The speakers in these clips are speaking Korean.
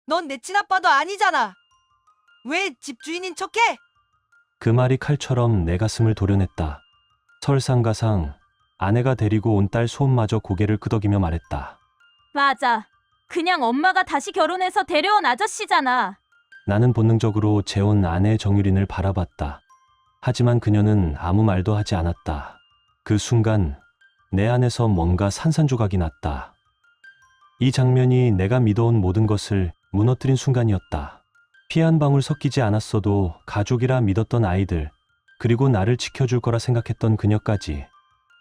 넌 내 친아빠도 아니잖아. 왜 집주인인 척해? 그 말이 칼처럼 내 가슴을 도려냈다. 설상가상 아내가 데리고 온 딸 소은마저 고개를 끄덕이며 말했다. 맞아. 그냥 엄마가 다시 결혼해서 데려온 아저씨잖아. 나는 본능적으로 재혼 아내 정유린을 바라봤다. 하지만 그녀는 아무 말도 하지 않았다. 그 순간 내 안에서 뭔가 산산조각이 났다. 이 장면이 내가 믿어온 모든 것을 무너뜨린 순간이었다. 피 한 방울 섞이지 않았어도 가족이라 믿었던 아이들, 그리고 나를 지켜줄 거라 생각했던 그녀까지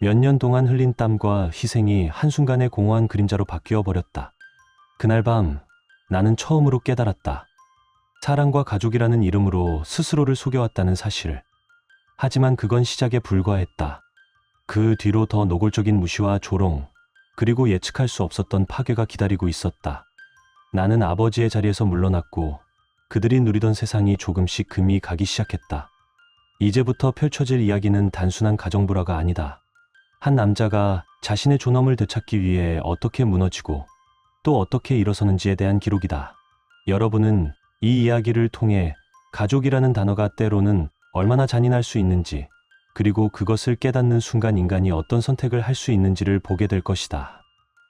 몇 년 동안 흘린 땀과 희생이 한순간에 공허한 그림자로 바뀌어 버렸다. 그날 밤 나는 처음으로 깨달았다. 사랑과 가족이라는 이름으로 스스로를 속여왔다는 사실. 하지만 그건 시작에 불과했다. 그 뒤로 더 노골적인 무시와 조롱, 그리고 예측할 수 없었던 파괴가 기다리고 있었다. 나는 아버지의 자리에서 물러났고 그들이 누리던 세상이 조금씩 금이 가기 시작했다. 이제부터 펼쳐질 이야기는 단순한 가정불화가 아니다. 한 남자가 자신의 존엄을 되찾기 위해 어떻게 무너지고 또 어떻게 일어서는지에 대한 기록이다. 여러분은 이 이야기를 통해 가족이라는 단어가 때로는 얼마나 잔인할 수 있는지, 그리고 그것을 깨닫는 순간 인간이 어떤 선택을 할 수 있는지를 보게 될 것이다.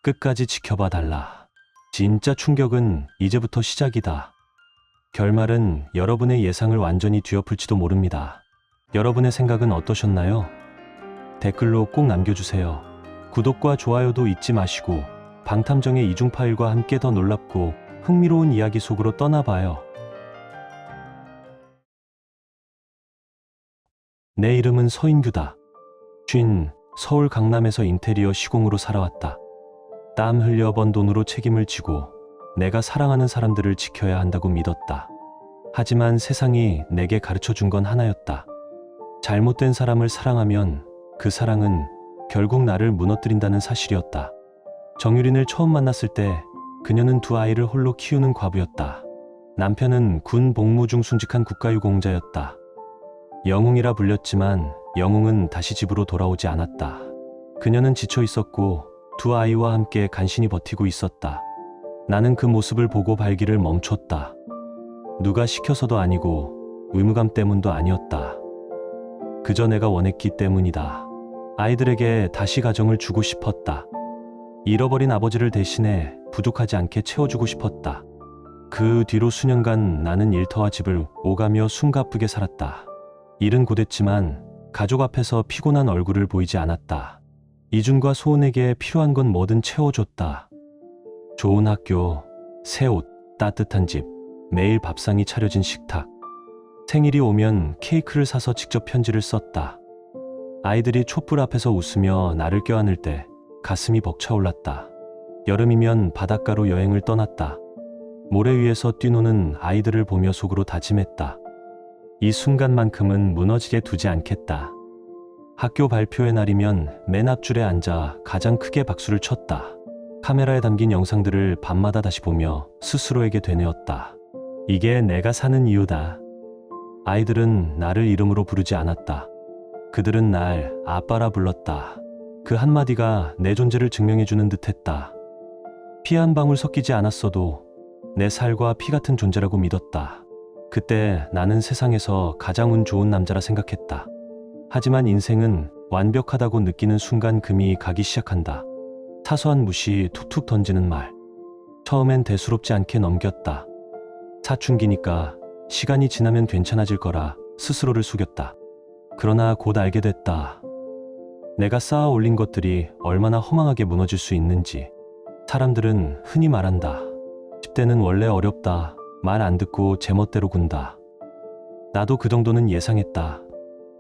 끝까지 지켜봐 달라. 진짜 충격은 이제부터 시작이다. 결말은 여러분의 예상을 완전히 뒤엎을지도 모릅니다. 여러분의 생각은 어떠셨나요? 댓글로 꼭 남겨주세요. 구독과 좋아요도 잊지 마시고 방탐정의 이중 파일과 함께 더 놀랍고 흥미로운 이야기 속으로 떠나봐요. 내 이름은 서인규다. 서울 강남에서 인테리어 시공으로 살아왔다. 땀 흘려 번 돈으로 책임을 지고 내가 사랑하는 사람들을 지켜야 한다고 믿었다. 하지만 세상이 내게 가르쳐 준 건 하나였다. 잘못된 사람을 사랑하면 그 사랑은 결국 나를 무너뜨린다는 사실이었다. 정유린을 처음 만났을 때 그녀는 두 아이를 홀로 키우는 과부였다. 남편은 군 복무 중 순직한 국가유공자였다. 영웅이라 불렸지만 영웅은 다시 집으로 돌아오지 않았다. 그녀는 지쳐 있었고 두 아이와 함께 간신히 버티고 있었다. 나는 그 모습을 보고 발길을 멈췄다. 누가 시켜서도 아니고 의무감 때문도 아니었다. 그저 내가 원했기 때문이다. 아이들에게 다시 가정을 주고 싶었다. 잃어버린 아버지를 대신해 부족하지 않게 채워주고 싶었다. 그 뒤로 수년간 나는 일터와 집을 오가며 숨가쁘게 살았다. 일은 고됐지만 가족 앞에서 피곤한 얼굴을 보이지 않았다. 이준과 소은에게 필요한 건 뭐든 채워줬다. 좋은 학교, 새 옷, 따뜻한 집, 매일 밥상이 차려진 식탁. 생일이 오면 케이크를 사서 직접 편지를 썼다. 아이들이 촛불 앞에서 웃으며 나를 껴안을 때 가슴이 벅차올랐다. 여름이면 바닷가로 여행을 떠났다. 모래 위에서 뛰노는 아이들을 보며 속으로 다짐했다. 이 순간만큼은 무너지게 두지 않겠다. 학교 발표의 날이면 맨 앞줄에 앉아 가장 크게 박수를 쳤다. 카메라에 담긴 영상들을 밤마다 다시 보며 스스로에게 되뇌었다. 이게 내가 사는 이유다. 아이들은 나를 이름으로 부르지 않았다. 그들은 날 아빠라 불렀다. 그 한마디가 내 존재를 증명해주는 듯했다. 피 한 방울 섞이지 않았어도 내 살과 피 같은 존재라고 믿었다. 그때 나는 세상에서 가장 운 좋은 남자라 생각했다. 하지만 인생은 완벽하다고 느끼는 순간 금이 가기 시작한다. 사소한 무시, 툭툭 던지는 말. 처음엔 대수롭지 않게 넘겼다. 사춘기니까 시간이 지나면 괜찮아질 거라 스스로를 속였다. 그러나 곧 알게 됐다. 내가 쌓아 올린 것들이 얼마나 허망하게 무너질 수 있는지. 사람들은 흔히 말한다. 10대는 원래 어렵다. 말 안 듣고 제멋대로 군다. 나도 그 정도는 예상했다.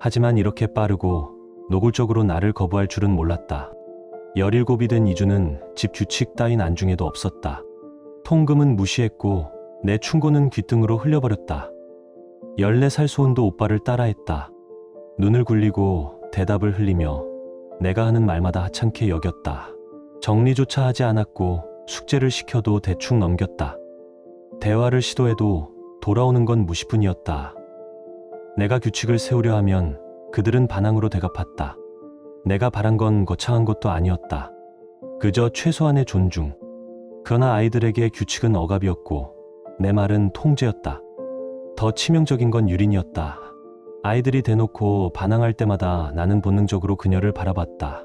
하지만 이렇게 빠르고 노골적으로 나를 거부할 줄은 몰랐다. 17이 된 이주는 집 규칙 따윈 안중에도 없었다. 통금은 무시했고 내 충고는 귓등으로 흘려버렸다. 14살 소은도 오빠를 따라했다. 눈을 굴리고 대답을 흘리며 내가 하는 말마다 하찮게 여겼다. 정리조차 하지 않았고 숙제를 시켜도 대충 넘겼다. 대화를 시도해도 돌아오는 건 무시뿐이었다. 내가 규칙을 세우려 하면 그들은 반항으로 대갚았다. 내가 바란 건 거창한 것도 아니었다. 그저 최소한의 존중. 그러나 아이들에게 규칙은 억압이었고 내 말은 통제였다. 더 치명적인 건 유린이었다. 아이들이 대놓고 반항할 때마다 나는 본능적으로 그녀를 바라봤다.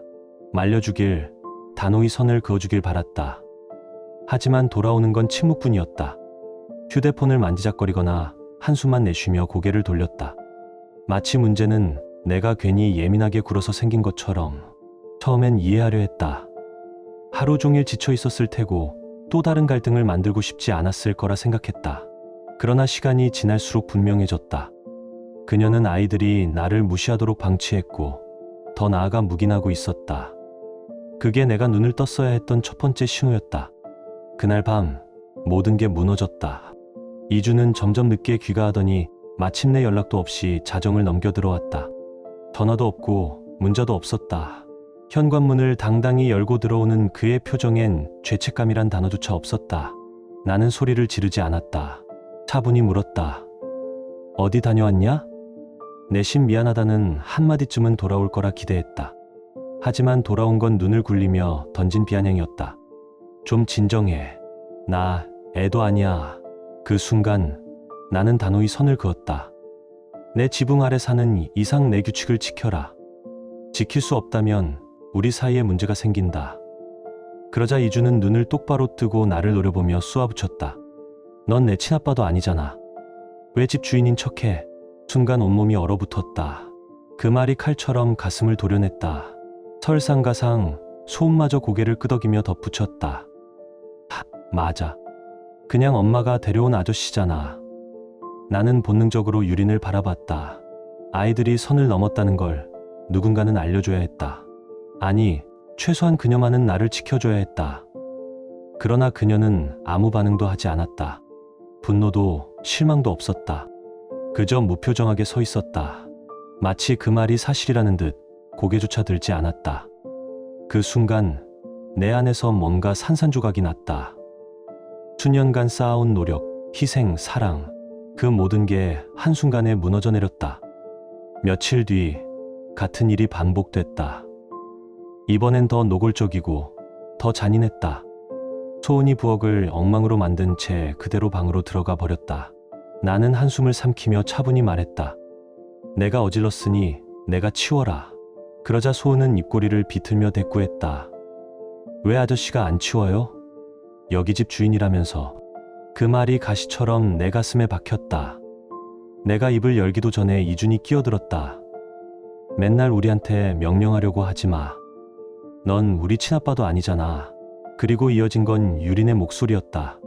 말려주길, 단호히 선을 그어주길 바랐다. 하지만 돌아오는 건 침묵뿐이었다. 휴대폰을 만지작거리거나 한숨만 내쉬며 고개를 돌렸다. 마치 문제는 내가 괜히 예민하게 굴어서 생긴 것처럼. 처음엔 이해하려 했다. 하루 종일 지쳐 있었을 테고 또 다른 갈등을 만들고 싶지 않았을 거라 생각했다. 그러나 시간이 지날수록 분명해졌다. 그녀는 아이들이 나를 무시하도록 방치했고 더 나아가 묵인하고 있었다. 그게 내가 눈을 떴어야 했던 첫 번째 신호였다. 그날 밤 모든 게 무너졌다. 이주는 점점 늦게 귀가하더니 마침내 연락도 없이 자정을 넘겨들어왔다. 전화도 없고 문자도 없었다. 현관문을 당당히 열고 들어오는 그의 표정엔 죄책감이란 단어조차 없었다. 나는 소리를 지르지 않았다. 차분히 물었다. 어디 다녀왔냐? 내심 미안하다는 한마디쯤은 돌아올 거라 기대했다. 하지만 돌아온 건 눈을 굴리며 던진 비아냥이었다. 좀 진정해. 나 애도 아니야. 그 순간 나는 단호히 선을 그었다. 내 지붕 아래 사는 이상 내 규칙을 지켜라. 지킬 수 없다면 우리 사이에 문제가 생긴다. 그러자 이주는 눈을 똑바로 뜨고 나를 노려보며 쏘아붙였다. 넌 내 친아빠도 아니잖아. 왜 집 주인인 척해? 순간 온몸이 얼어붙었다. 그 말이 칼처럼 가슴을 도려냈다. 설상가상 소음마저 고개를 끄덕이며 덧붙였다. 맞아. 그냥 엄마가 데려온 아저씨잖아. 나는 본능적으로 유린을 바라봤다. 아이들이 선을 넘었다는 걸 누군가는 알려줘야 했다. 아니, 최소한 그녀만은 나를 지켜줘야 했다. 그러나 그녀는 아무 반응도 하지 않았다. 분노도 실망도 없었다. 그저 무표정하게 서 있었다. 마치 그 말이 사실이라는 듯 고개조차 들지 않았다. 그 순간 내 안에서 뭔가 산산조각이 났다. 수년간 쌓아온 노력, 희생, 사랑, 그 모든 게 한순간에 무너져 내렸다. 며칠 뒤 같은 일이 반복됐다. 이번엔 더 노골적이고 더 잔인했다. 소은이 부엌을 엉망으로 만든 채 그대로 방으로 들어가 버렸다. 나는 한숨을 삼키며 차분히 말했다. 내가 어질렀으니 내가 치워라. 그러자 소은은 입꼬리를 비틀며 대꾸했다. 왜 아저씨가 안 치워요? 여기 집 주인이라면서. 그 말이 가시처럼 내 가슴에 박혔다. 내가 입을 열기도 전에 이준이 끼어들었다. 맨날 우리한테 명령하려고 하지 마. 넌 우리 친아빠도 아니잖아. 그리고 이어진 건 유린의 목소리였다.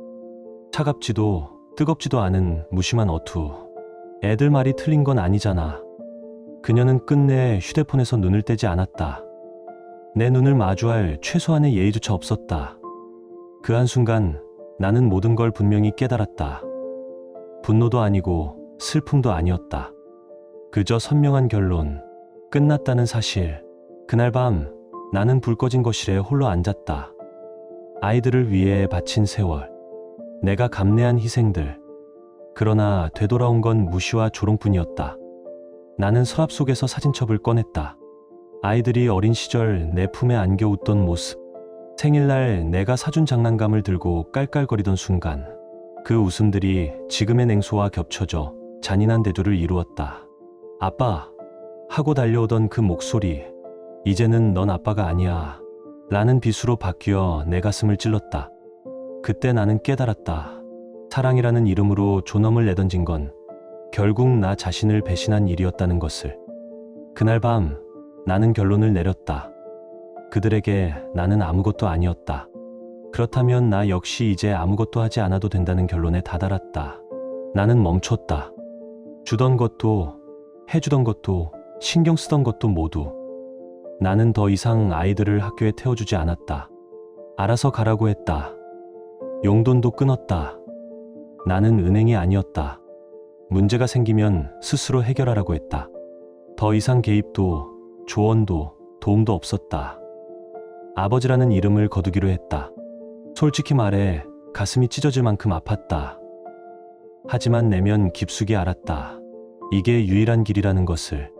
차갑지도 뜨겁지도 않은 무심한 어투. 애들 말이 틀린 건 아니잖아. 그녀는 끝내 휴대폰에서 눈을 떼지 않았다. 내 눈을 마주할 최소한의 예의조차 없었다. 그 한순간 나는 모든 걸 분명히 깨달았다. 분노도 아니고 슬픔도 아니었다. 그저 선명한 결론, 끝났다는 사실. 그날 밤 나는 불 꺼진 거실에 홀로 앉았다. 아이들을 위해 바친 세월, 내가 감내한 희생들. 그러나 되돌아온 건 무시와 조롱뿐이었다. 나는 서랍 속에서 사진첩을 꺼냈다. 아이들이 어린 시절 내 품에 안겨 웃던 모습, 생일날 내가 사준 장난감을 들고 깔깔거리던 순간, 그 웃음들이 지금의 냉소와 겹쳐져 잔인한 대조를 이루었다. 아빠! 하고 달려오던 그 목소리, 이제는 넌 아빠가 아니야 라는 비수로 바뀌어 내 가슴을 찔렀다. 그때 나는 깨달았다. 사랑이라는 이름으로 존엄을 내던진 건 결국 나 자신을 배신한 일이었다는 것을. 그날 밤 나는 결론을 내렸다. 그들에게 나는 아무것도 아니었다. 그렇다면 나 역시 이제 아무것도 하지 않아도 된다는 결론에 다다랐다. 나는 멈췄다. 주던 것도, 해주던 것도, 신경 쓰던 것도 모두. 나는 더 이상 아이들을 학교에 태워주지 않았다. 알아서 가라고 했다. 용돈도 끊었다. 나는 은행이 아니었다. 문제가 생기면 스스로 해결하라고 했다. 더 이상 개입도, 조언도, 도움도 없었다. 아버지라는 이름을 거두기로 했다. 솔직히 말해 가슴이 찢어질 만큼 아팠다. 하지만 내면 깊숙이 알았다. 이게 유일한 길이라는 것을.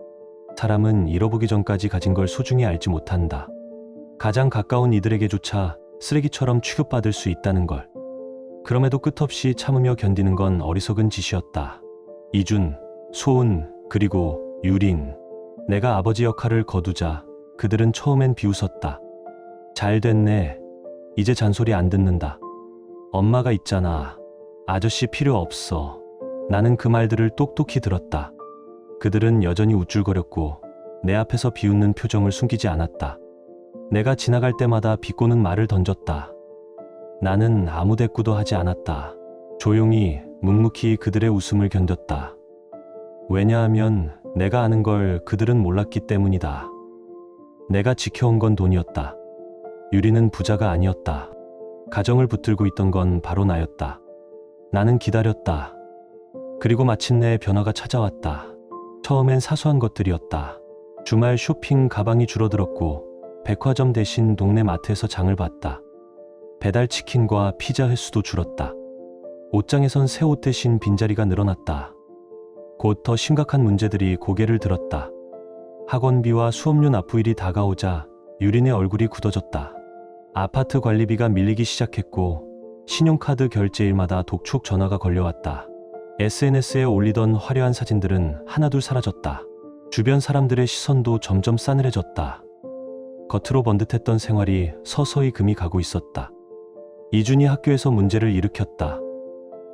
사람은 잃어보기 전까지 가진 걸 소중히 알지 못한다. 가장 가까운 이들에게조차 쓰레기처럼 취급받을 수 있다는 걸. 그럼에도 끝없이 참으며 견디는 건 어리석은 짓이었다. 이준, 소은, 그리고 유린. 내가 아버지 역할을 거두자 그들은 처음엔 비웃었다. 잘 됐네. 이제 잔소리 안 듣는다. 엄마가 있잖아. 아저씨 필요 없어. 나는 그 말들을 똑똑히 들었다. 그들은 여전히 우쭐거렸고 내 앞에서 비웃는 표정을 숨기지 않았다. 내가 지나갈 때마다 비꼬는 말을 던졌다. 나는 아무 대꾸도 하지 않았다. 조용히 묵묵히 그들의 웃음을 견뎠다. 왜냐하면 내가 아는 걸 그들은 몰랐기 때문이다. 내가 지켜온 건 돈이었다. 유리는 부자가 아니었다. 가정을 붙들고 있던 건 바로 나였다. 나는 기다렸다. 그리고 마침내 변화가 찾아왔다. 처음엔 사소한 것들이었다. 주말 쇼핑 가방이 줄어들었고 백화점 대신 동네 마트에서 장을 봤다. 배달 치킨과 피자 횟수도 줄었다. 옷장에선 새 옷 대신 빈자리가 늘어났다. 곧 더 심각한 문제들이 고개를 들었다. 학원비와 수업료 납부일이 다가오자 유린의 얼굴이 굳어졌다. 아파트 관리비가 밀리기 시작했고 신용카드 결제일마다 독촉 전화가 걸려왔다. SNS에 올리던 화려한 사진들은 하나둘 사라졌다. 주변 사람들의 시선도 점점 싸늘해졌다. 겉으로 번듯했던 생활이 서서히 금이 가고 있었다. 이준이 학교에서 문제를 일으켰다.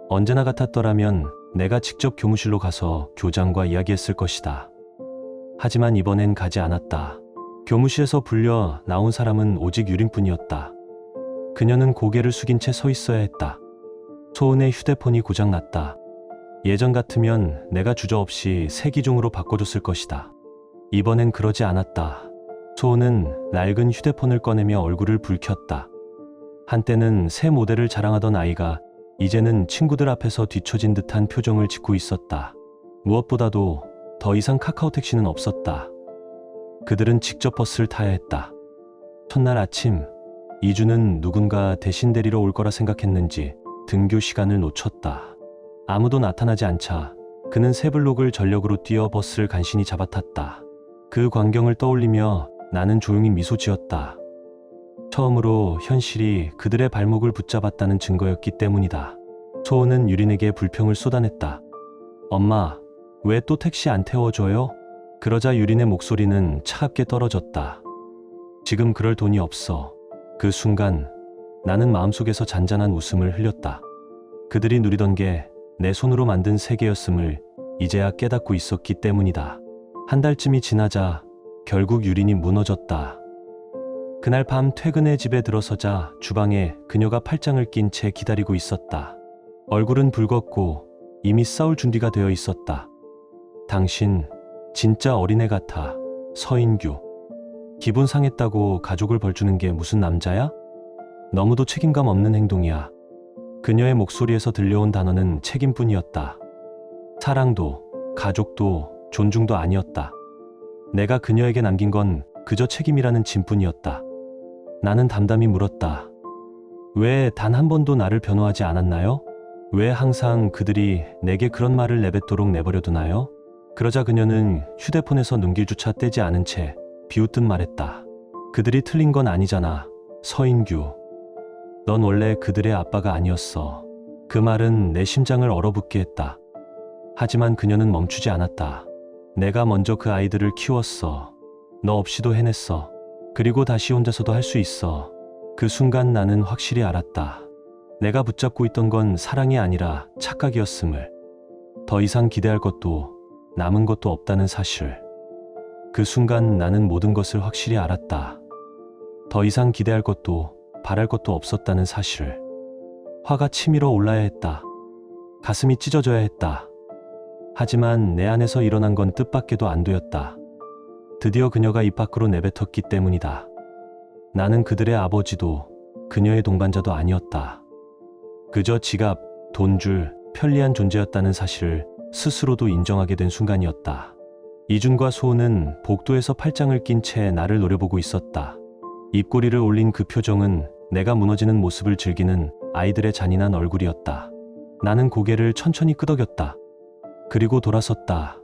언제나 같았더라면 내가 직접 교무실로 가서 교장과 이야기했을 것이다. 하지만 이번엔 가지 않았다. 교무실에서 불려 나온 사람은 오직 유린뿐이었다. 그녀는 고개를 숙인 채 서 있어야 했다. 소은의 휴대폰이 고장났다. 예전 같으면 내가 주저없이 새 기종으로 바꿔줬을 것이다. 이번엔 그러지 않았다. 소은은 낡은 휴대폰을 꺼내며 얼굴을 붉혔다. 한때는 새 모델을 자랑하던 아이가 이제는 친구들 앞에서 뒤처진 듯한 표정을 짓고 있었다. 무엇보다도 더 이상 카카오 택시는 없었다. 그들은 직접 버스를 타야 했다. 첫날 아침, 이주는 누군가 대신 데리러 올 거라 생각했는지 등교 시간을 놓쳤다. 아무도 나타나지 않자 그는 새 블록을 전력으로 뛰어 버스를 간신히 잡아탔다. 그 광경을 떠올리며 나는 조용히 미소 지었다. 처음으로 현실이 그들의 발목을 붙잡았다는 증거였기 때문이다. 소은은 유린에게 불평을 쏟아냈다. 엄마, 왜 또 택시 안 태워줘요? 그러자 유린의 목소리는 차갑게 떨어졌다. 지금 그럴 돈이 없어. 그 순간 나는 마음속에서 잔잔한 웃음을 흘렸다. 그들이 누리던 게 내 손으로 만든 세계였음을 이제야 깨닫고 있었기 때문이다. 한 달쯤이 지나자 결국 유린이 무너졌다. 그날 밤 퇴근해 집에 들어서자 주방에 그녀가 팔짱을 낀 채 기다리고 있었다. 얼굴은 붉었고 이미 싸울 준비가 되어 있었다. 당신 진짜 어린애 같아, 서인규. 기분 상했다고 가족을 벌주는 게 무슨 남자야? 너무도 책임감 없는 행동이야. 그녀의 목소리에서 들려온 단어는 책임뿐이었다. 사랑도, 가족도, 존중도 아니었다. 내가 그녀에게 남긴 건 그저 책임이라는 짐뿐이었다. 나는 담담히 물었다. 왜 단 한 번도 나를 변호하지 않았나요? 왜 항상 그들이 내게 그런 말을 내뱉도록 내버려 두나요? 그러자 그녀는 휴대폰에서 눈길조차 떼지 않은 채 비웃듯 말했다. 그들이 틀린 건 아니잖아, 서인규. 넌 원래 그들의 아빠가 아니었어. 그 말은 내 심장을 얼어붙게 했다. 하지만 그녀는 멈추지 않았다. 내가 먼저 그 아이들을 키웠어. 너 없이도 해냈어. 그리고 다시 혼자서도 할 수 있어. 그 순간 나는 확실히 알았다. 내가 붙잡고 있던 건 사랑이 아니라 착각이었음을. 더 이상 기대할 것도 남은 것도 없다는 사실. 그 순간 나는 모든 것을 확실히 알았다. 더 이상 기대할 것도 바랄 것도 없었다는 사실. 화가 치밀어 올라야 했다. 가슴이 찢어져야 했다. 하지만 내 안에서 일어난 건 뜻밖에도 안 되었다. 드디어 그녀가 입 밖으로 내뱉었기 때문이다. 나는 그들의 아버지도 그녀의 동반자도 아니었다. 그저 지갑, 돈줄, 편리한 존재였다는 사실을 스스로도 인정하게 된 순간이었다. 이준과 소은은 복도에서 팔짱을 낀 채 나를 노려보고 있었다. 입꼬리를 올린 그 표정은 내가 무너지는 모습을 즐기는 아이들의 잔인한 얼굴이었다. 나는 고개를 천천히 끄덕였다. 그리고 돌아섰다.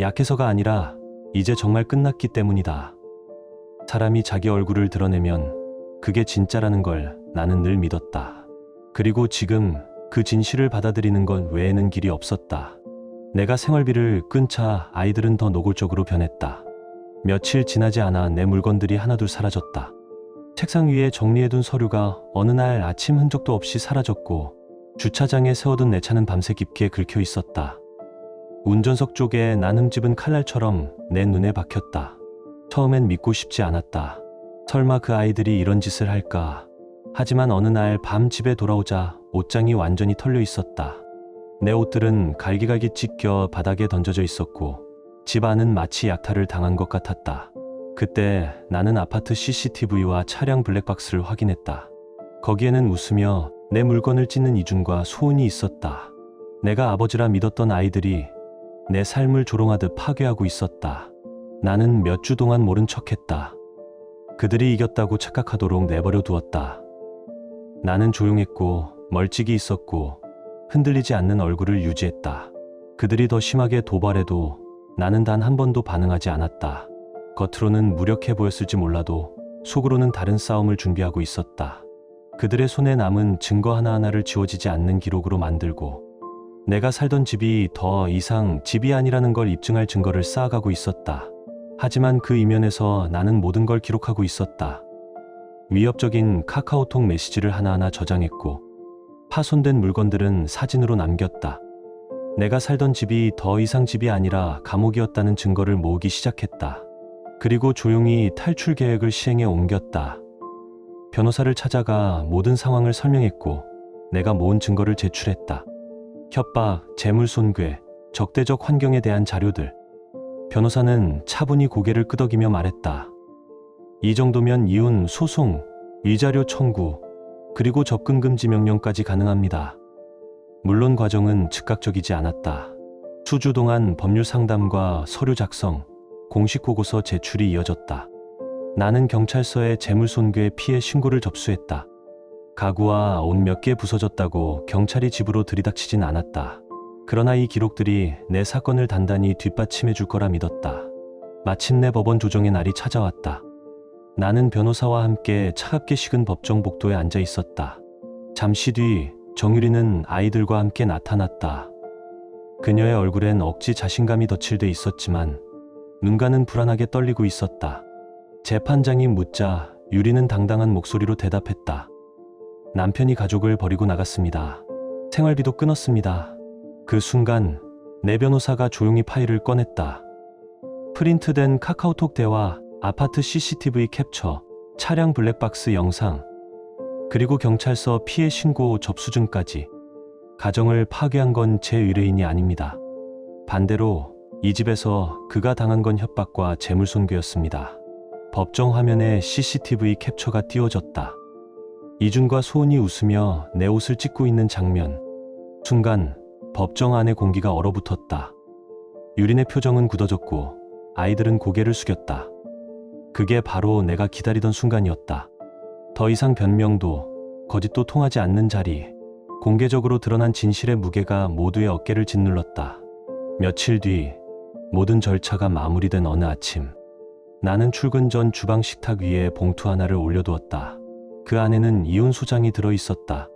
약해서가 아니라 이제 정말 끝났기 때문이다. 사람이 자기 얼굴을 드러내면 그게 진짜라는 걸 나는 늘 믿었다. 그리고 지금 그 진실을 받아들이는 것 외에는 길이 없었다. 내가 생활비를 끊자 아이들은 더 노골적으로 변했다. 며칠 지나지 않아 내 물건들이 하나둘 사라졌다. 책상 위에 정리해둔 서류가 어느 날 아침 흔적도 없이 사라졌고 주차장에 세워둔 내 차는 밤새 깊게 긁혀 있었다. 운전석 쪽에 난 흠집은 칼날처럼 내 눈에 박혔다. 처음엔 믿고 싶지 않았다. 설마 그 아이들이 이런 짓을 할까? 하지만 어느 날 밤 집에 돌아오자 옷장이 완전히 털려 있었다. 내 옷들은 갈기갈기 찢겨 바닥에 던져져 있었고 집 안은 마치 약탈을 당한 것 같았다. 그때 나는 아파트 CCTV와 차량 블랙박스를 확인했다. 거기에는 웃으며 내 물건을 찢는 이준과 소은이 있었다. 내가 아버지라 믿었던 아이들이 내 삶을 조롱하듯 파괴하고 있었다. 나는 몇 주 동안 모른 척했다. 그들이 이겼다고 착각하도록 내버려 두었다. 나는 조용했고 멀찍이 있었고 흔들리지 않는 얼굴을 유지했다. 그들이 더 심하게 도발해도 나는 단 한 번도 반응하지 않았다. 겉으로는 무력해 보였을지 몰라도 속으로는 다른 싸움을 준비하고 있었다. 그들의 손에 남은 증거 하나하나를 지워지지 않는 기록으로 만들고 내가 살던 집이 더 이상 집이 아니라는 걸 입증할 증거를 쌓아가고 있었다. 하지만 그 이면에서 나는 모든 걸 기록하고 있었다. 위협적인 카카오톡 메시지를 하나하나 저장했고 파손된 물건들은 사진으로 남겼다. 내가 살던 집이 더 이상 집이 아니라 감옥이었다는 증거를 모으기 시작했다. 그리고 조용히 탈출 계획을 시행에 옮겼다. 변호사를 찾아가 모든 상황을 설명했고 내가 모은 증거를 제출했다. 협박, 재물 손괴, 적대적 환경에 대한 자료들. 변호사는 차분히 고개를 끄덕이며 말했다. 이 정도면 이혼, 소송, 위자료 청구, 그리고 접근 금지 명령까지 가능합니다. 물론 과정은 즉각적이지 않았다. 수주 동안 법률 상담과 서류 작성, 공식 보고서 제출이 이어졌다. 나는 경찰서에 재물손괴 피해 신고를 접수했다. 가구와 옷 몇 개 부서졌다고 경찰이 집으로 들이닥치진 않았다. 그러나 이 기록들이 내 사건을 단단히 뒷받침해 줄 거라 믿었다. 마침내 법원 조정의 날이 찾아왔다. 나는 변호사와 함께 차갑게 식은 법정 복도에 앉아 있었다. 잠시 뒤 정유리는 아이들과 함께 나타났다. 그녀의 얼굴엔 억지 자신감이 덧칠돼 있었지만 눈가는 불안하게 떨리고 있었다. 재판장이 묻자 유리는 당당한 목소리로 대답했다. 남편이 가족을 버리고 나갔습니다. 생활비도 끊었습니다. 그 순간 내 변호사가 조용히 파일을 꺼냈다. 프린트된 카카오톡 대화, 아파트 CCTV 캡처, 차량 블랙박스 영상, 그리고 경찰서 피해 신고 접수증까지. 가정을 파괴한 건 제 의뢰인이 아닙니다. 반대로 이 집에서 그가 당한 건 협박과 재물손괴였습니다. 법정 화면에 CCTV 캡처가 띄워졌다. 이준과 소은이 웃으며 내 옷을 찢고 있는 장면. 순간 법정 안의 공기가 얼어붙었다. 유린의 표정은 굳어졌고 아이들은 고개를 숙였다. 그게 바로 내가 기다리던 순간이었다. 더 이상 변명도 거짓도 통하지 않는 자리. 공개적으로 드러난 진실의 무게가 모두의 어깨를 짓눌렀다. 며칠 뒤 모든 절차가 마무리된 어느 아침, 나는 출근 전 주방 식탁 위에 봉투 하나를 올려두었다. 그 안에는 이혼 소장이 들어있었다.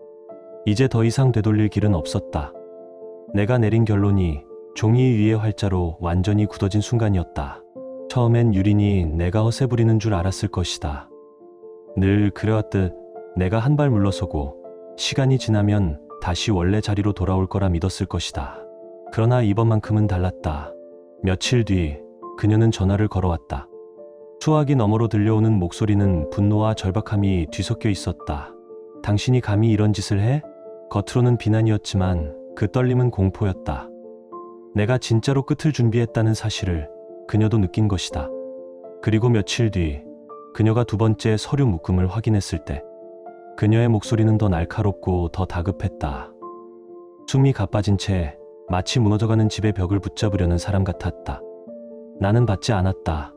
이제 더 이상 되돌릴 길은 없었다. 내가 내린 결론이 종이 위의 활자로 완전히 굳어진 순간이었다. 처음엔 유린이 내가 허세 부리는 줄 알았을 것이다. 늘 그래왔듯 내가 한 발 물러서고 시간이 지나면 다시 원래 자리로 돌아올 거라 믿었을 것이다. 그러나 이번만큼은 달랐다. 며칠 뒤 그녀는 전화를 걸어왔다. 수화기 너머로 들려오는 목소리는 분노와 절박함이 뒤섞여 있었다. 당신이 감히 이런 짓을 해? 겉으로는 비난이었지만 그 떨림은 공포였다. 내가 진짜로 끝을 준비했다는 사실을 그녀도 느낀 것이다. 그리고 며칠 뒤 그녀가 두 번째 서류 묶음을 확인했을 때 그녀의 목소리는 더 날카롭고 더 다급했다. 숨이 가빠진 채 마치 무너져가는 집의 벽을 붙잡으려는 사람 같았다. 나는 받지 않았다.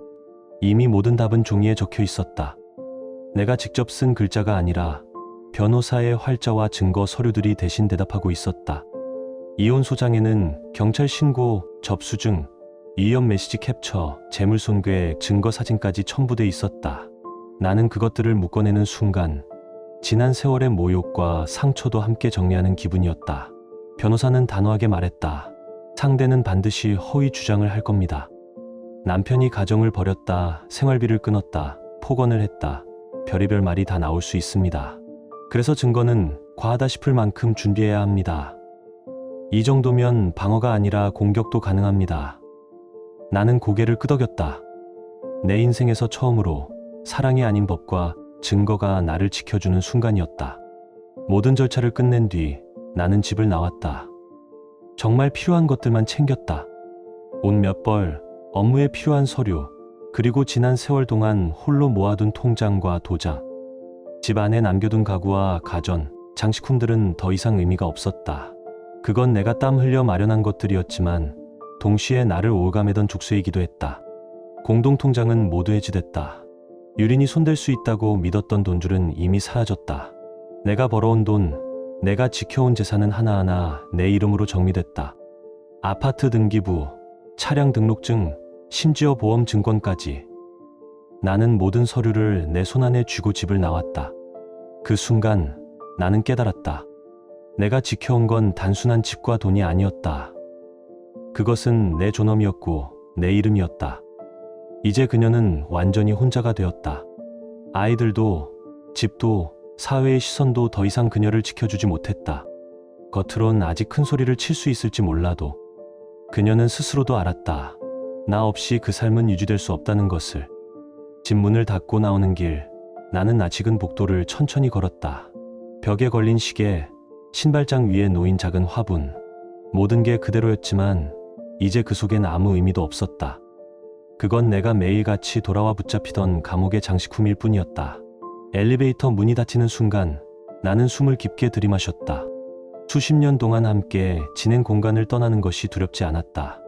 이미 모든 답은 종이에 적혀 있었다. 내가 직접 쓴 글자가 아니라 변호사의 활자와 증거 서류들이 대신 대답하고 있었다. 이혼 소장에는 경찰 신고, 접수증, 위협 메시지 캡처, 재물손괴, 증거 사진까지 첨부돼 있었다. 나는 그것들을 묶어내는 순간 지난 세월의 모욕과 상처도 함께 정리하는 기분이었다. 변호사는 단호하게 말했다. 상대는 반드시 허위 주장을 할 겁니다. 남편이 가정을 버렸다, 생활비를 끊었다, 폭언을 했다. 별의별 말이 다 나올 수 있습니다. 그래서 증거는 과하다 싶을 만큼 준비해야 합니다. 이 정도면 방어가 아니라 공격도 가능합니다. 나는 고개를 끄덕였다. 내 인생에서 처음으로 사랑이 아닌 법과 증거가 나를 지켜주는 순간이었다. 모든 절차를 끝낸 뒤 나는 집을 나왔다. 정말 필요한 것들만 챙겼다. 옷 몇 벌, 업무에 필요한 서류, 그리고 지난 세월 동안 홀로 모아둔 통장과 도장. 집 안에 남겨둔 가구와 가전, 장식품들은 더 이상 의미가 없었다. 그건 내가 땀 흘려 마련한 것들이었지만 동시에 나를 올가매던 족쇄이기도 했다. 공동통장은 모두 해지됐다. 유린이 손댈 수 있다고 믿었던 돈줄은 이미 사라졌다. 내가 벌어온 돈, 내가 지켜온 재산은 하나하나 내 이름으로 정리됐다. 아파트 등기부, 차량 등록증, 심지어 보험 증권까지. 나는 모든 서류를 내 손안에 쥐고 집을 나왔다. 그 순간 나는 깨달았다. 내가 지켜온 건 단순한 집과 돈이 아니었다. 그것은 내 존엄이었고 내 이름이었다. 이제 그녀는 완전히 혼자가 되었다. 아이들도, 집도, 사회의 시선도 더 이상 그녀를 지켜주지 못했다. 겉으론 아직 큰 소리를 칠 수 있을지 몰라도 그녀는 스스로도 알았다. 나 없이 그 삶은 유지될 수 없다는 것을. 집 문을 닫고 나오는 길, 나는 낯익은 복도를 천천히 걸었다. 벽에 걸린 시계, 신발장 위에 놓인 작은 화분. 모든 게 그대로였지만 이제 그 속엔 아무 의미도 없었다. 그건 내가 매일같이 돌아와 붙잡히던 감옥의 장식품일 뿐이었다. 엘리베이터 문이 닫히는 순간 나는 숨을 깊게 들이마셨다. 수십 년 동안 함께 지낸 공간을 떠나는 것이 두렵지 않았다.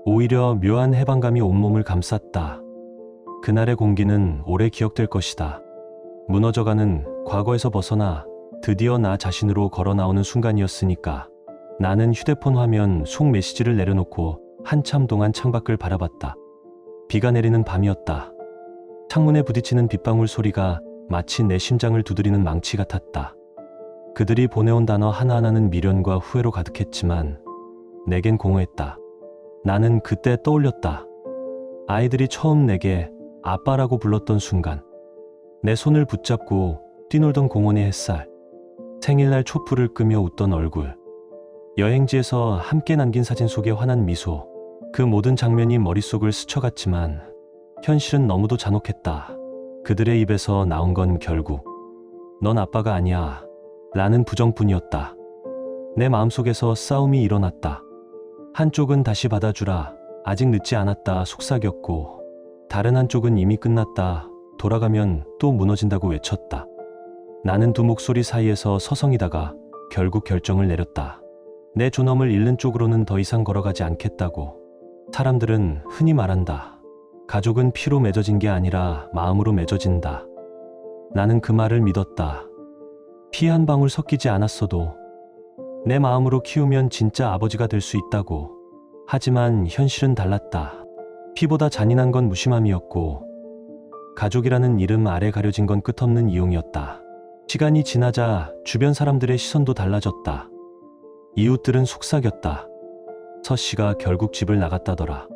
오히려 묘한 해방감이 온몸을 감쌌다. 그날의 공기는 오래 기억될 것이다. 무너져가는 과거에서 벗어나 드디어 나 자신으로 걸어 나오는 순간이었으니까. 나는 휴대폰 화면 속 메시지를 내려놓고 한참 동안 창밖을 바라봤다. 비가 내리는 밤이었다. 창문에 부딪히는 빗방울 소리가 마치 내 심장을 두드리는 망치 같았다. 그들이 보내온 단어 하나하나는 미련과 후회로 가득했지만 내겐 공허했다. 나는 그때 떠올렸다. 아이들이 처음 내게 아빠라고 불렀던 순간. 내 손을 붙잡고 뛰놀던 공원의 햇살. 생일날 촛불을 끄며 웃던 얼굴. 여행지에서 함께 남긴 사진 속의 환한 미소. 그 모든 장면이 머릿속을 스쳐갔지만 현실은 너무도 잔혹했다. 그들의 입에서 나온 건 결국 넌 아빠가 아니야 라는 부정뿐이었다. 내 마음속에서 싸움이 일어났다. 한쪽은 다시 받아주라, 아직 늦지 않았다 속삭였고, 다른 한쪽은 이미 끝났다, 돌아가면 또 무너진다고 외쳤다. 나는 두 목소리 사이에서 서성이다가 결국 결정을 내렸다. 내 존엄을 잃는 쪽으로는 더 이상 걸어가지 않겠다고. 사람들은 흔히 말한다. 가족은 피로 맺어진 게 아니라 마음으로 맺어진다. 나는 그 말을 믿었다. 피 한 방울 섞이지 않았어도 내 마음으로 키우면 진짜 아버지가 될 수 있다고. 하지만 현실은 달랐다. 피보다 잔인한 건 무심함이었고 가족이라는 이름 아래 가려진 건 끝없는 이용이었다. 시간이 지나자 주변 사람들의 시선도 달라졌다. 이웃들은 속삭였다. 서씨가 결국 집을 나갔다더라.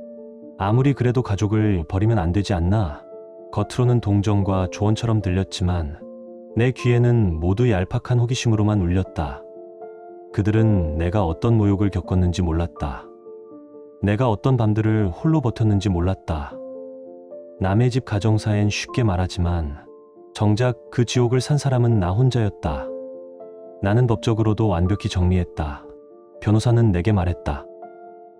아무리 그래도 가족을 버리면 안 되지 않나? 겉으로는 동정과 조언처럼 들렸지만 내 귀에는 모두 얄팍한 호기심으로만 울렸다. 그들은 내가 어떤 모욕을 겪었는지 몰랐다. 내가 어떤 밤들을 홀로 버텼는지 몰랐다. 남의 집 가정사엔 쉽게 말하지만 정작 그 지옥을 산 사람은 나 혼자였다. 나는 법적으로도 완벽히 정리했다. 변호사는 내게 말했다.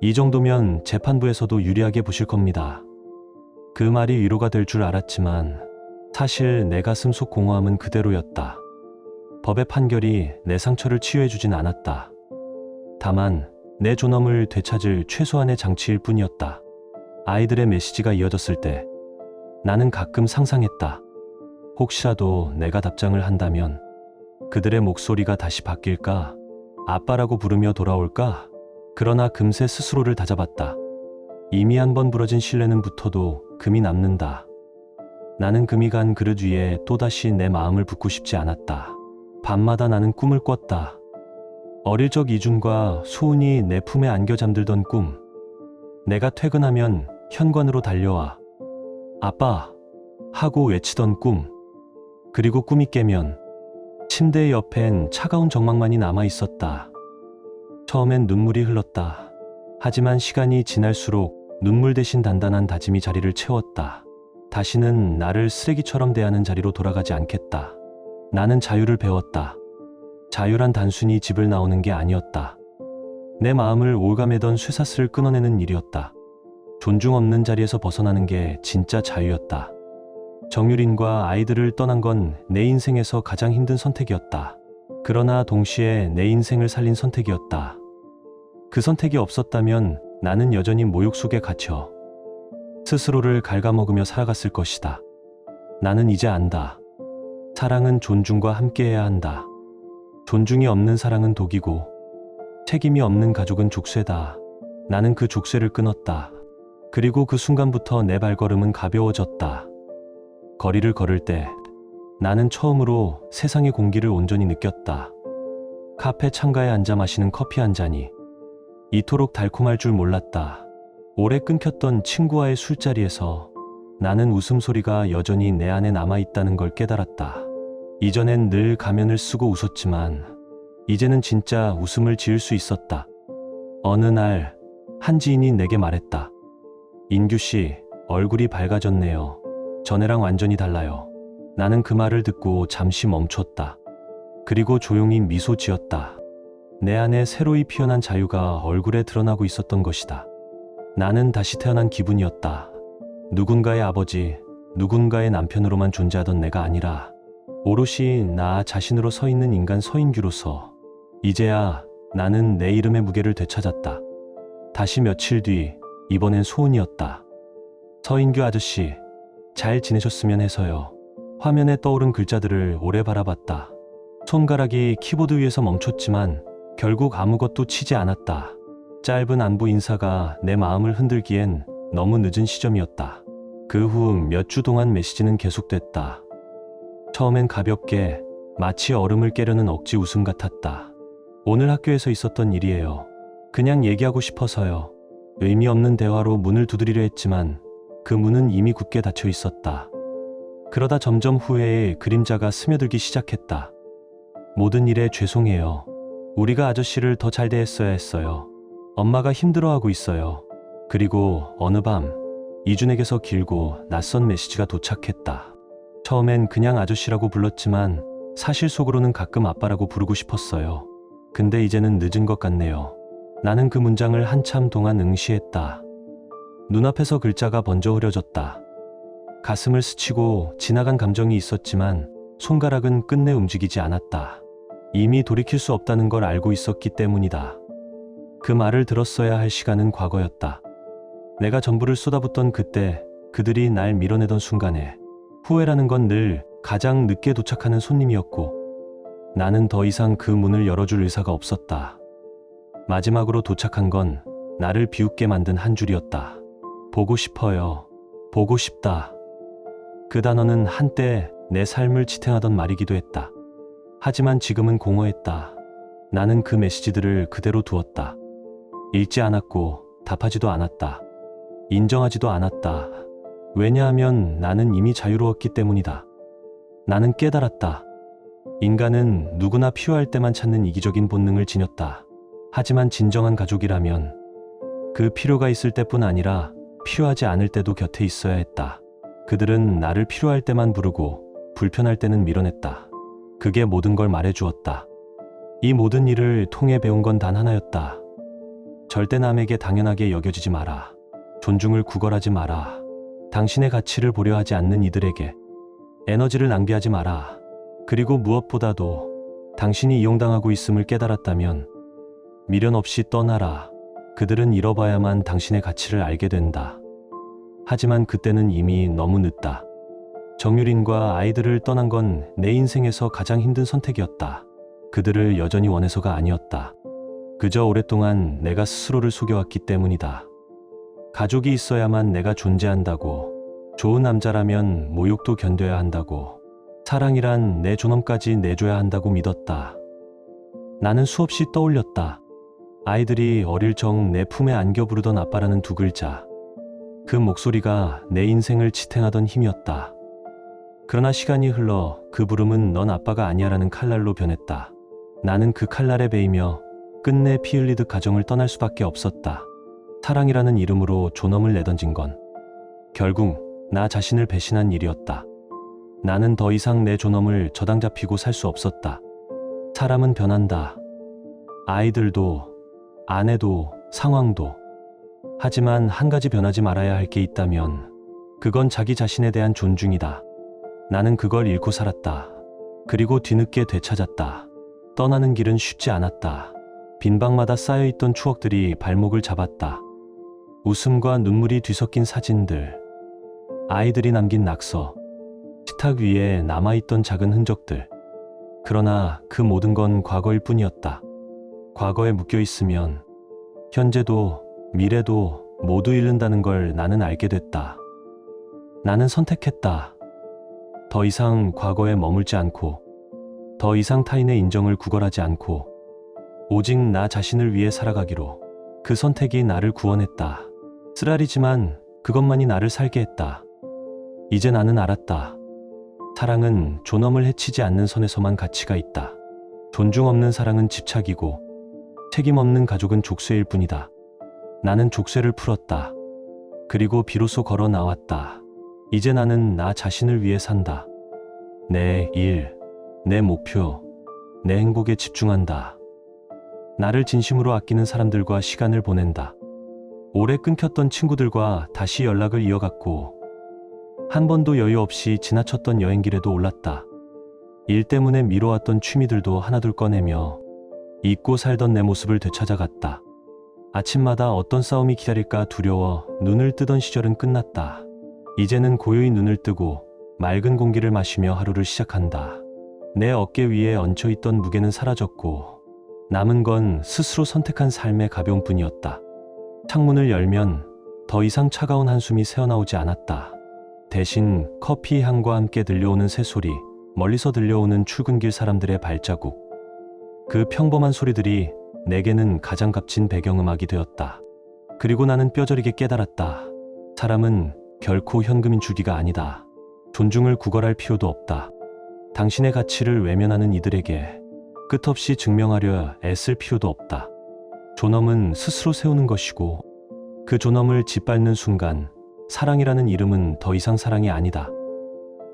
이 정도면 재판부에서도 유리하게 보실 겁니다. 그 말이 위로가 될 줄 알았지만 사실 내 가슴 속 공허함은 그대로였다. 법의 판결이 내 상처를 치유해주진 않았다. 다만 내 존엄을 되찾을 최소한의 장치일 뿐이었다. 아이들의 메시지가 이어졌을 때 나는 가끔 상상했다. 혹시라도 내가 답장을 한다면 그들의 목소리가 다시 바뀔까? 아빠라고 부르며 돌아올까? 그러나 금세 스스로를 다잡았다. 이미 한 번 부러진 신뢰는 붙어도 금이 남는다. 나는 금이 간 그릇 위에 또다시 내 마음을 붓고 싶지 않았다. 밤마다 나는 꿈을 꿨다. 어릴 적 이준과 소은이 내 품에 안겨 잠들던 꿈. 내가 퇴근하면 현관으로 달려와 아빠 하고 외치던 꿈. 그리고 꿈이 깨면 침대 옆엔 차가운 정막만이 남아 있었다. 처음엔 눈물이 흘렀다. 하지만 시간이 지날수록 눈물 대신 단단한 다짐이 자리를 채웠다. 다시는 나를 쓰레기처럼 대하는 자리로 돌아가지 않겠다. 나는 자유를 배웠다. 자유란 단순히 집을 나오는 게 아니었다. 내 마음을 올가매던 쇠사슬을 끊어내는 일이었다. 존중 없는 자리에서 벗어나는 게 진짜 자유였다. 정유린과 아이들을 떠난 건 내 인생에서 가장 힘든 선택이었다. 그러나 동시에 내 인생을 살린 선택이었다. 그 선택이 없었다면 나는 여전히 모욕 속에 갇혀 스스로를 갉아먹으며 살아갔을 것이다. 나는 이제 안다. 사랑은 존중과 함께해야 한다. 존중이 없는 사랑은 독이고 책임이 없는 가족은 족쇄다. 나는 그 족쇄를 끊었다. 그리고 그 순간부터 내 발걸음은 가벼워졌다. 거리를 걸을 때 나는 처음으로 세상의 공기를 온전히 느꼈다. 카페 창가에 앉아 마시는 커피 한 잔이 이토록 달콤할 줄 몰랐다. 오래 끊겼던 친구와의 술자리에서 나는 웃음소리가 여전히 내 안에 남아있다는 걸 깨달았다. 이전엔 늘 가면을 쓰고 웃었지만 이제는 진짜 웃음을 지을 수 있었다. 어느 날 한 지인이 내게 말했다. 인규 씨, 얼굴이 밝아졌네요. 전에랑 완전히 달라요. 나는 그 말을 듣고 잠시 멈췄다. 그리고 조용히 미소 지었다. 내 안에 새로이 피어난 자유가 얼굴에 드러나고 있었던 것이다. 나는 다시 태어난 기분이었다. 누군가의 아버지, 누군가의 남편으로만 존재하던 내가 아니라 오롯이 나 자신으로 서 있는 인간 서인규로서 이제야 나는 내 이름의 무게를 되찾았다. 다시 며칠 뒤, 이번엔 소은이었다. 서인규 아저씨, 잘 지내셨으면 해서요. 화면에 떠오른 글자들을 오래 바라봤다. 손가락이 키보드 위에서 멈췄지만 결국 아무것도 치지 않았다. 짧은 안부 인사가 내 마음을 흔들기엔 너무 늦은 시점이었다. 그 후 몇 주 동안 메시지는 계속됐다. 처음엔 가볍게 마치 얼음을 깨려는 억지 웃음 같았다. 오늘 학교에서 있었던 일이에요. 그냥 얘기하고 싶어서요. 의미 없는 대화로 문을 두드리려 했지만 그 문은 이미 굳게 닫혀 있었다. 그러다 점점 후회의 그림자가 스며들기 시작했다. 모든 일에 죄송해요. 우리가 아저씨를 더 잘 대했어야 했어요. 엄마가 힘들어하고 있어요. 그리고 어느 밤 이준에게서 길고 낯선 메시지가 도착했다. 처음엔 그냥 아저씨라고 불렀지만 사실 속으로는 가끔 아빠라고 부르고 싶었어요. 근데 이제는 늦은 것 같네요. 나는 그 문장을 한참 동안 응시했다. 눈앞에서 글자가 번져 흐려졌다. 가슴을 스치고 지나간 감정이 있었지만 손가락은 끝내 움직이지 않았다. 이미 돌이킬 수 없다는 걸 알고 있었기 때문이다. 그 말을 들었어야 할 시간은 과거였다. 내가 전부를 쏟아붓던 그때 그들이 날 밀어내던 순간에 후회라는 건 늘 가장 늦게 도착하는 손님이었고 나는 더 이상 그 문을 열어줄 의사가 없었다. 마지막으로 도착한 건 나를 비웃게 만든 한 줄이었다. 보고 싶어요. 보고 싶다. 그 단어는 한때 내 삶을 지탱하던 말이기도 했다. 하지만 지금은 공허했다. 나는 그 메시지들을 그대로 두었다. 읽지 않았고 답하지도 않았다. 인정하지도 않았다. 왜냐하면 나는 이미 자유로웠기 때문이다. 나는 깨달았다. 인간은 누구나 필요할 때만 찾는 이기적인 본능을 지녔다. 하지만 진정한 가족이라면 그 필요가 있을 때뿐 아니라 필요하지 않을 때도 곁에 있어야 했다. 그들은 나를 필요할 때만 부르고 불편할 때는 밀어냈다. 그게 모든 걸 말해주었다. 이 모든 일을 통해 배운 건 단 하나였다. 절대 남에게 당연하게 여겨지지 마라. 존중을 구걸하지 마라. 당신의 가치를 보려 하지 않는 이들에게 에너지를 낭비하지 마라. 그리고 무엇보다도 당신이 이용당하고 있음을 깨달았다면 미련 없이 떠나라. 그들은 잃어봐야만 당신의 가치를 알게 된다. 하지만 그때는 이미 너무 늦다. 정유린과 아이들을 떠난 건 내 인생에서 가장 힘든 선택이었다. 그들을 여전히 원해서가 아니었다. 그저 오랫동안 내가 스스로를 속여왔기 때문이다. 가족이 있어야만 내가 존재한다고, 좋은 남자라면 모욕도 견뎌야 한다고, 사랑이란 내 존엄까지 내줘야 한다고 믿었다. 나는 수없이 떠올렸다. 아이들이 어릴 적 내 품에 안겨 부르던 아빠라는 두 글자. 그 목소리가 내 인생을 지탱하던 힘이었다. 그러나 시간이 흘러 그 부름은 넌 아빠가 아니야라는 칼날로 변했다. 나는 그 칼날에 베이며 끝내 피 흘리듯 가정을 떠날 수밖에 없었다. 사랑이라는 이름으로 존엄을 내던진 건 결국 나 자신을 배신한 일이었다. 나는 더 이상 내 존엄을 저당 잡히고 살 수 없었다. 사람은 변한다. 아이들도, 아내도, 상황도. 하지만 한 가지 변하지 말아야 할 게 있다면 그건 자기 자신에 대한 존중이다. 나는 그걸 잃고 살았다. 그리고 뒤늦게 되찾았다. 떠나는 길은 쉽지 않았다. 빈방마다 쌓여있던 추억들이 발목을 잡았다. 웃음과 눈물이 뒤섞인 사진들, 아이들이 남긴 낙서, 식탁 위에 남아있던 작은 흔적들. 그러나 그 모든 건 과거일 뿐이었다. 과거에 묶여있으면 현재도 미래도 모두 잃는다는 걸 나는 알게 됐다. 나는 선택했다. 더 이상 과거에 머물지 않고, 더 이상 타인의 인정을 구걸하지 않고, 오직 나 자신을 위해 살아가기로. 그 선택이 나를 구원했다. 쓰라리지만 그것만이 나를 살게 했다. 이제 나는 알았다. 사랑은 존엄을 해치지 않는 선에서만 가치가 있다. 존중 없는 사랑은 집착이고, 책임 없는 가족은 족쇄일 뿐이다. 나는 족쇄를 풀었다. 그리고 비로소 걸어 나왔다. 이제 나는 나 자신을 위해 산다. 내 일, 내 목표, 내 행복에 집중한다. 나를 진심으로 아끼는 사람들과 시간을 보낸다. 오래 끊겼던 친구들과 다시 연락을 이어갔고, 한 번도 여유 없이 지나쳤던 여행길에도 올랐다. 일 때문에 미뤄왔던 취미들도 하나둘 꺼내며 잊고 살던 내 모습을 되찾아갔다. 아침마다 어떤 싸움이 기다릴까 두려워 눈을 뜨던 시절은 끝났다. 이제는 고요히 눈을 뜨고 맑은 공기를 마시며 하루를 시작한다. 내 어깨 위에 얹혀있던 무게는 사라졌고 남은 건 스스로 선택한 삶의 가벼움뿐이었다. 창문을 열면 더 이상 차가운 한숨이 새어나오지 않았다. 대신 커피 향과 함께 들려오는 새소리, 멀리서 들려오는 출근길 사람들의 발자국. 그 평범한 소리들이 내게는 가장 값진 배경음악이 되었다. 그리고 나는 뼈저리게 깨달았다. 사람은 결코 현금인 주기가 아니다. 존중을 구걸할 필요도 없다. 당신의 가치를 외면하는 이들에게 끝없이 증명하려 애쓸 필요도 없다. 존엄은 스스로 세우는 것이고 그 존엄을 짓밟는 순간 사랑이라는 이름은 더 이상 사랑이 아니다.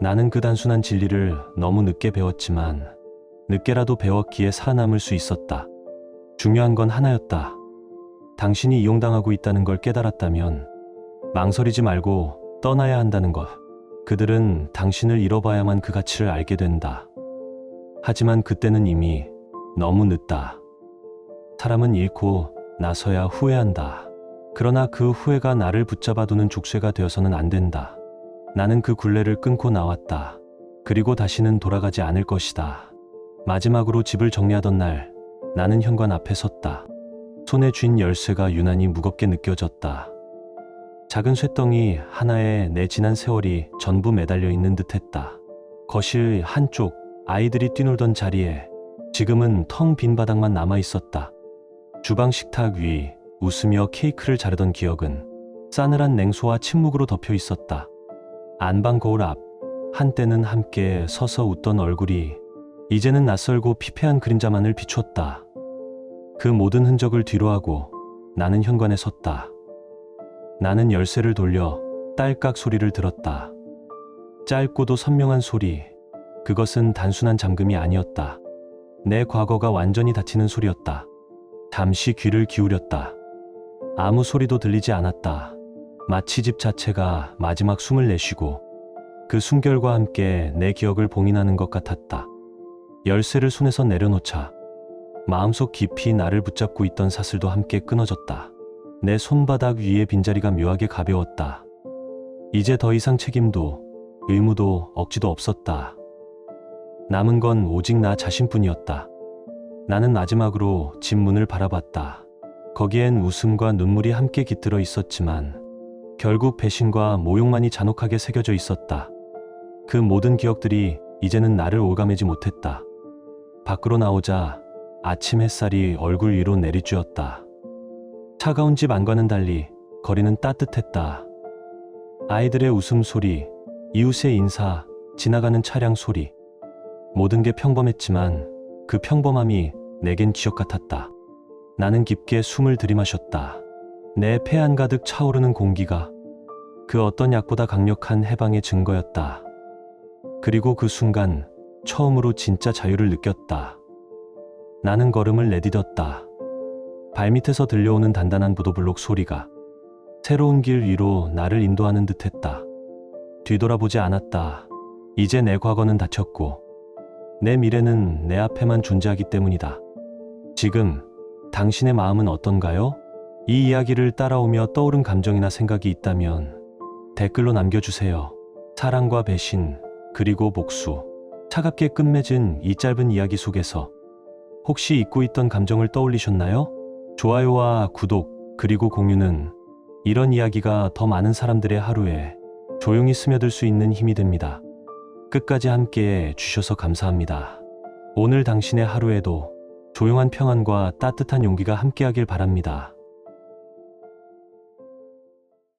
나는 그 단순한 진리를 너무 늦게 배웠지만 늦게라도 배웠기에 살아남을 수 있었다. 중요한 건 하나였다. 당신이 이용당하고 있다는 걸 깨달았다면 망설이지 말고 떠나야 한다는 것. 그들은 당신을 잃어봐야만 그 가치를 알게 된다. 하지만 그때는 이미 너무 늦다. 사람은 잃고 나서야 후회한다. 그러나 그 후회가 나를 붙잡아두는 족쇄가 되어서는 안 된다. 나는 그 굴레를 끊고 나왔다. 그리고 다시는 돌아가지 않을 것이다. 마지막으로 집을 정리하던 날, 나는 현관 앞에 섰다. 손에 쥔 열쇠가 유난히 무겁게 느껴졌다. 작은 쇳덩이 하나에 내 지난 세월이 전부 매달려 있는 듯했다. 거실 한쪽, 아이들이 뛰놀던 자리에 지금은 텅 빈 바닥만 남아 있었다. 주방 식탁 위, 웃으며 케이크를 자르던 기억은 싸늘한 냉소와 침묵으로 덮여 있었다. 안방 거울 앞, 한때는 함께 서서 웃던 얼굴이 이제는 낯설고 피폐한 그림자만을 비췄다. 그 모든 흔적을 뒤로하고 나는 현관에 섰다. 나는 열쇠를 돌려 딸깍 소리를 들었다. 짧고도 선명한 소리, 그것은 단순한 잠금이 아니었다. 내 과거가 완전히 닫히는 소리였다. 잠시 귀를 기울였다. 아무 소리도 들리지 않았다. 마치 집 자체가 마지막 숨을 내쉬고 그 숨결과 함께 내 기억을 봉인하는 것 같았다. 열쇠를 손에서 내려놓자 마음속 깊이 나를 붙잡고 있던 사슬도 함께 끊어졌다. 내 손바닥 위에 빈자리가 묘하게 가벼웠다. 이제 더 이상 책임도 의무도 억지도 없었다. 남은 건 오직 나 자신뿐이었다. 나는 마지막으로 집 문을 바라봤다. 거기엔 웃음과 눈물이 함께 깃들어 있었지만 결국 배신과 모욕만이 잔혹하게 새겨져 있었다. 그 모든 기억들이 이제는 나를 올가매지 못했다. 밖으로 나오자 아침 햇살이 얼굴 위로 내리쬐었다. 차가운 집 안과는 달리 거리는 따뜻했다. 아이들의 웃음소리, 이웃의 인사, 지나가는 차량 소리. 모든 게 평범했지만 그 평범함이 내겐 지옥 같았다. 나는 깊게 숨을 들이마셨다. 내 폐 안 가득 차오르는 공기가 그 어떤 약보다 강력한 해방의 증거였다. 그리고 그 순간 처음으로 진짜 자유를 느꼈다. 나는 걸음을 내디뎠다. 발밑에서 들려오는 단단한 부도블록 소리가 새로운 길 위로 나를 인도하는 듯했다. 뒤돌아보지 않았다. 이제 내 과거는 닫혔고 내 미래는 내 앞에만 존재하기 때문이다. 지금 당신의 마음은 어떤가요? 이 이야기를 따라오며 떠오른 감정이나 생각이 있다면 댓글로 남겨주세요. 사랑과 배신, 그리고 복수, 차갑게 끝맺은 이 짧은 이야기 속에서 혹시 잊고 있던 감정을 떠올리셨나요? 좋아요와 구독, 그리고 공유는 이런 이야기가 더 많은 사람들의 하루에 조용히 스며들 수 있는 힘이 됩니다. 끝까지 함께 해주셔서 감사합니다. 오늘 당신의 하루에도 조용한 평안과 따뜻한 용기가 함께하길 바랍니다.